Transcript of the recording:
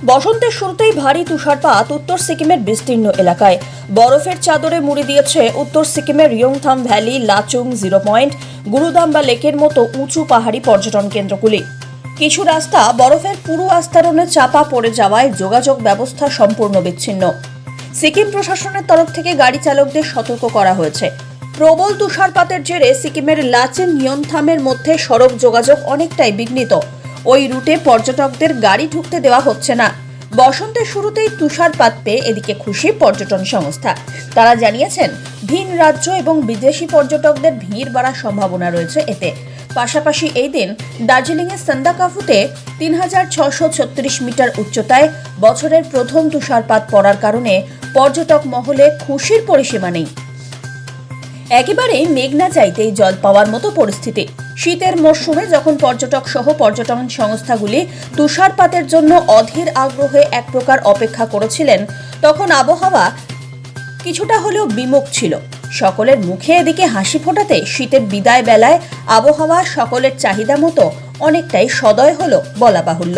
বসন্তের শুরুতেই ভারী তুষারপাত উত্তর সিকিমের বিস্তীর্ণ এলাকায়। বরফের চাদরে মুড়ে দিয়েছে উত্তর সিকিমের রিয়ংথাম ভ্যালি, লাচুং, 0 পয়েন্ট, গুরুদাম্বা লেকের মতো উঁচু পাহাড়ি পর্যটন কেন্দ্রগুলি। কিছু রাস্তা বরফের পুরো আস্তরণে চাপা পড়ে যাওয়ায় যোগাযোগ ব্যবস্থা সম্পূর্ণ বিচ্ছিন্ন। সিকিম প্রশাসনের তরফ থেকে গাড়ি চালকদের সতর্ক করা হয়েছে। প্রবল তুষারপাতের জেরে সিকিমের লাচেন নিয়ন্থামের মধ্যে সড়ক যোগাযোগ অনেকটাই বিঘ্নিত। ওই রুটে পর্যটকদের গাড়ি ঢুকতে দেওয়া হচ্ছে না। বসন্তের শুরুতেই তুষারপাত পেয়ে এদিকে খুশি পর্যটন সংস্থা। তারা জানিয়েছেন, ভিন রাজ্য এবং বিদেশি পর্যটকদের ভিড় বাড়ার সম্ভাবনা রয়েছে এতে। পাশাপাশি এই দিন দার্জিলিংয়ের সান্দাকাফুতে ৩৬৩৬ মিটার উচ্চতায় বছরের প্রথম তুষারপাত পড়ার কারণে পর্যটক মহলে খুশির পরিসীমা নেই। একেবারেই মেঘ না চাইতেই জল পাওয়ার মতো পরিস্থিতি। শীতের মরশুমে যখন পর্যটক সহ পর্যটন সংস্থাগুলি তুষারপাতের জন্য অধীর আগ্রহে এক প্রকার অপেক্ষা করেছিলেন, তখন আবহাওয়া কিছুটা হলেও বিমুখ ছিল। সকলের মুখে এদিকে হাসি ফোটাতে শীতের বিদায় বেলায় আবহাওয়া সকলের চাহিদা মতো অনেকটাই সদয় হলো বলা বাহুল্য।